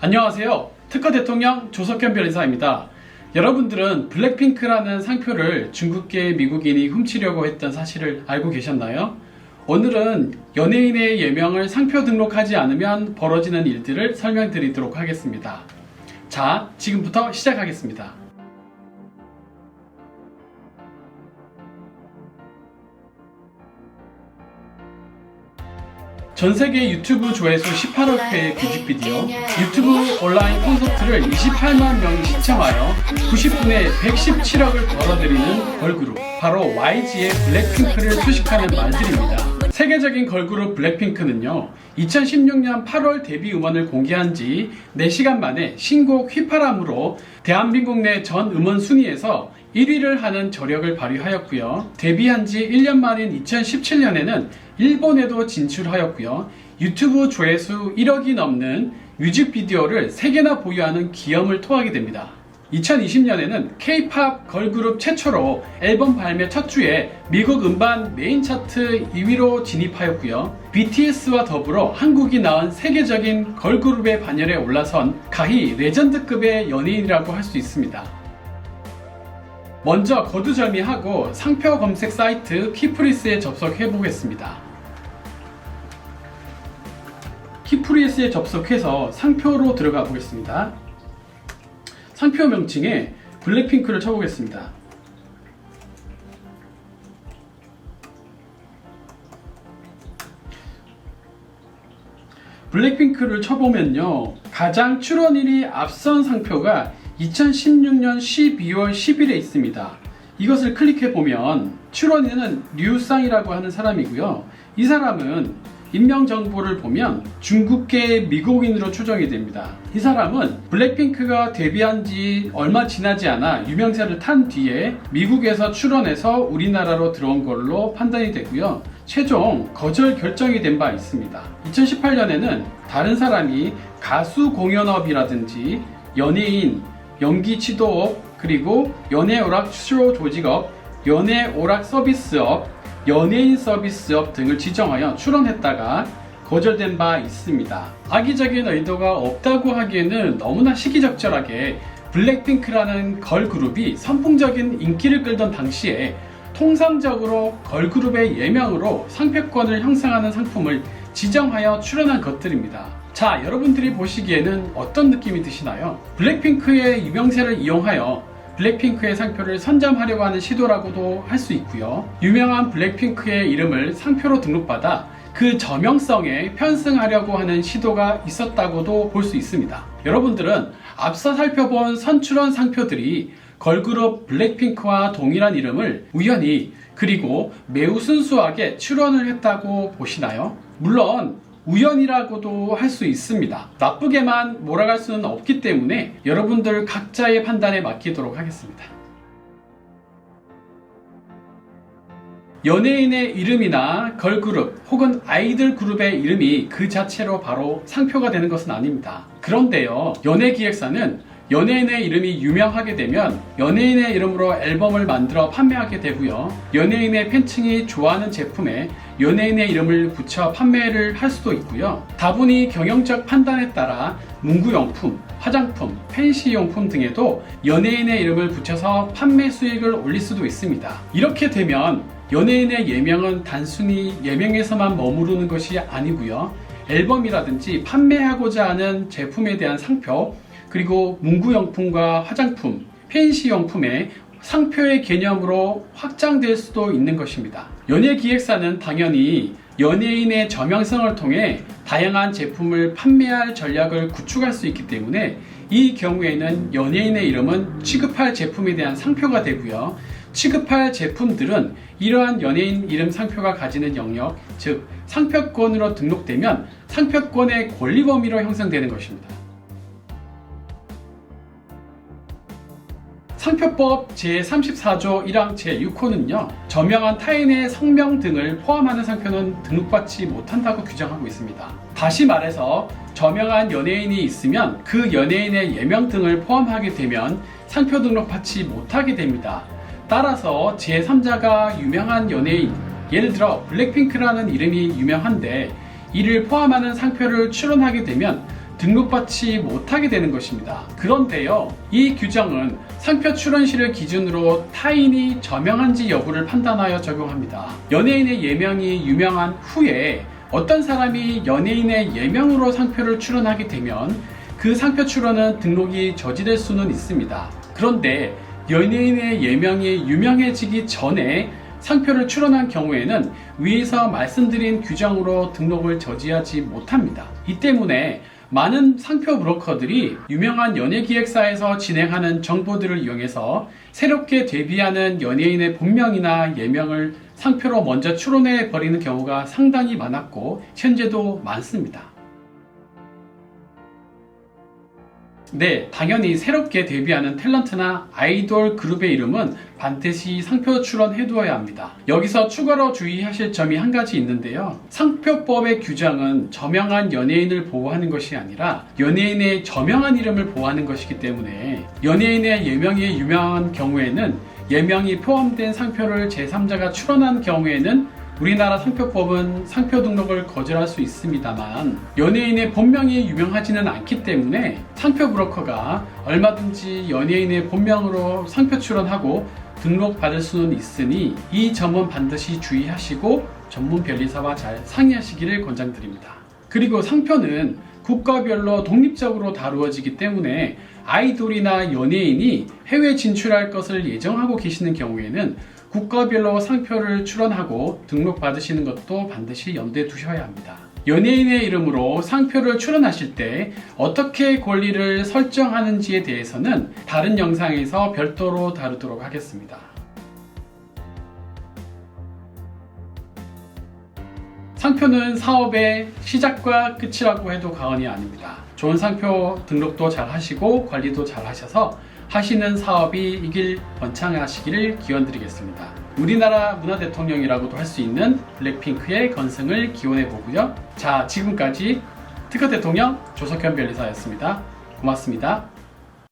안녕하세요. 특허 대통령 조석현 변호사입니다. 여러분들은 블랙핑크라는 상표를 중국계 미국인이 훔치려고 했던 사실을 알고 계셨나요? 오늘은 연예인의 예명을 상표 등록하지 않으면 벌어지는 일들을 설명드리도록 하겠습니다. 자, 지금부터 시작하겠습니다. 전세계 유튜브 조회수 18억 회의 뮤직비디오, 유튜브 온라인 콘서트를 28만 명이 시청하여 90분에 117억을 벌어들이는 걸그룹, 바로 YG의 블랙핑크를 수식하는 말들입니다. 세계적인 걸그룹 블랙핑크는요, 2016년 8월 데뷔 음원을 공개한 지 4시간 만에 신곡 휘파람으로 대한민국 내 전 음원 순위에서 1위를 하는 저력을 발휘하였고요. 데뷔한 지 1년 만인 2017년에는 일본에도 진출하였고요. 유튜브 조회수 1억이 넘는 뮤직비디오를 3개나 보유하는 기염을 토하게 됩니다. 2020년에는 K-POP 걸그룹 최초로 앨범 발매 첫 주에 미국 음반 메인 차트 2위로 진입하였고요. BTS와 더불어 한국이 낳은 세계적인 걸그룹의 반열에 올라선 가히 레전드급의 연예인이라고 할 수 있습니다. 먼저 거두절미하고 상표 검색 사이트 키프리스에 접속해 보겠습니다. 키프리스에 접속해서 상표로 들어가 보겠습니다. 상표 명칭에 블랙핑크를 쳐보겠습니다. 블랙핑크를 쳐보면요, 가장 출원일이 앞선 상표가 2016년 12월 10일에 있습니다. 이것을 클릭해보면 출원인은 류쌍이라고 하는 사람이고요. 이 사람은 인명정보를 보면 중국계 미국인으로 추정이 됩니다. 이 사람은 블랙핑크가 데뷔한 지 얼마 지나지 않아 유명세를 탄 뒤에 미국에서 출원해서 우리나라로 들어온 걸로 판단이 되고요. 최종 거절 결정이 된 바 있습니다. 2018년에는 다른 사람이 가수 공연업이라든지 연예인, 연기 지도업, 그리고 연예오락 쇼 조직업, 연예오락 서비스업, 연예인 서비스업 등을 지정하여 출원했다가 거절된 바 있습니다. 악의적인 의도가 없다고 하기에는 너무나 시기적절하게 블랙핑크라는 걸그룹이 선풍적인 인기를 끌던 당시에 통상적으로 걸그룹의 예명으로 상표권을 형성하는 상품을 지정하여 출원한 것들입니다. 자, 여러분들이 보시기에는 어떤 느낌이 드시나요? 블랙핑크의 유명세를 이용하여 블랙핑크의 상표를 선점하려고 하는 시도라고도 할 수 있고요. 유명한 블랙핑크의 이름을 상표로 등록받아 그 저명성에 편승하려고 하는 시도가 있었다고도 볼 수 있습니다. 여러분들은 앞서 살펴본 선출원 상표들이 걸그룹 블랙핑크와 동일한 이름을 우연히 그리고 매우 순수하게 출원을 했다고 보시나요? 물론 우연이라고도 할 수 있습니다. 나쁘게만 몰아갈 수는 없기 때문에 여러분들 각자의 판단에 맡기도록 하겠습니다. 연예인의 이름이나 걸그룹 혹은 아이돌 그룹의 이름이 그 자체로 바로 상표가 되는 것은 아닙니다. 그런데요, 연예기획사는 연예인의 이름이 유명하게 되면 연예인의 이름으로 앨범을 만들어 판매하게 되고요. 연예인의 팬층이 좋아하는 제품에 연예인의 이름을 붙여 판매를 할 수도 있고요. 다분히 경영적 판단에 따라 문구용품, 화장품, 팬시용품 등에도 연예인의 이름을 붙여서 판매 수익을 올릴 수도 있습니다. 이렇게 되면 연예인의 예명은 단순히 예명에서만 머무르는 것이 아니고요. 앨범이라든지 판매하고자 하는 제품에 대한 상표, 그리고 문구용품과 화장품, 팬시용품의 상표의 개념으로 확장될 수도 있는 것입니다. 연예기획사는 당연히 연예인의 저명성을 통해 다양한 제품을 판매할 전략을 구축할 수 있기 때문에 이 경우에는 연예인의 이름은 취급할 제품에 대한 상표가 되고요. 취급할 제품들은 이러한 연예인 이름 상표가 가지는 영역, 즉 상표권으로 등록되면 상표권의 권리 범위로 형성되는 것입니다. 상표법 제34조 1항 제6호는요, 저명한 타인의 성명 등을 포함하는 상표는 등록받지 못한다고 규정하고 있습니다. 다시 말해서 저명한 연예인이 있으면 그 연예인의 예명 등을 포함하게 되면 상표 등록받지 못하게 됩니다. 따라서 제3자가 유명한 연예인, 예를 들어 블랙핑크라는 이름이 유명한데 이를 포함하는 상표를 출원하게 되면 등록받지 못하게 되는 것입니다. 그런데요, 이 규정은 상표 출원 시를 기준으로 타인이 저명한지 여부를 판단하여 적용합니다. 연예인의 예명이 유명한 후에 어떤 사람이 연예인의 예명으로 상표를 출원하게 되면 그 상표 출원은 등록이 저지될 수는 있습니다. 그런데 연예인의 예명이 유명해지기 전에 상표를 출원한 경우에는 위에서 말씀드린 규정으로 등록을 저지하지 못합니다. 이 때문에 많은 상표 브로커들이 유명한 연예기획사에서 진행하는 정보들을 이용해서 새롭게 데뷔하는 연예인의 본명이나 예명을 상표로 먼저 출원해 버리는 경우가 상당히 많았고 현재도 많습니다. 네, 당연히 새롭게 데뷔하는 탤런트나 아이돌 그룹의 이름은 반드시 상표 출원해 두어야 합니다. 여기서 추가로 주의하실 점이 한 가지 있는데요. 상표법의 규정은 저명한 연예인을 보호하는 것이 아니라 연예인의 저명한 이름을 보호하는 것이기 때문에 연예인의 예명이 유명한 경우에는 예명이 포함된 상표를 제3자가 출원한 경우에는 우리나라 상표법은 상표 등록을 거절할 수 있습니다만 연예인의 본명이 유명하지는 않기 때문에 상표 브로커가 얼마든지 연예인의 본명으로 상표 출원하고 등록받을 수는 있으니 이 점은 반드시 주의하시고 전문 변리사와 잘 상의하시기를 권장드립니다. 그리고 상표는 국가별로 독립적으로 다루어지기 때문에 아이돌이나 연예인이 해외 진출할 것을 예정하고 계시는 경우에는 국가별로 상표를 출원하고 등록받으시는 것도 반드시 염두에 두셔야 합니다. 연예인의 이름으로 상표를 출원하실 때 어떻게 권리를 설정하는지에 대해서는 다른 영상에서 별도로 다루도록 하겠습니다. 상표는 사업의 시작과 끝이라고 해도 과언이 아닙니다. 좋은 상표 등록도 잘 하시고 관리도 잘 하셔서 하시는 사업이 이길 번창하시기를 기원드리겠습니다. 우리나라 문화대통령이라고도 할 수 있는 블랙핑크의 건승을 기원해 보고요. 자, 지금까지 특허대통령 조석현 변리사였습니다. 고맙습니다.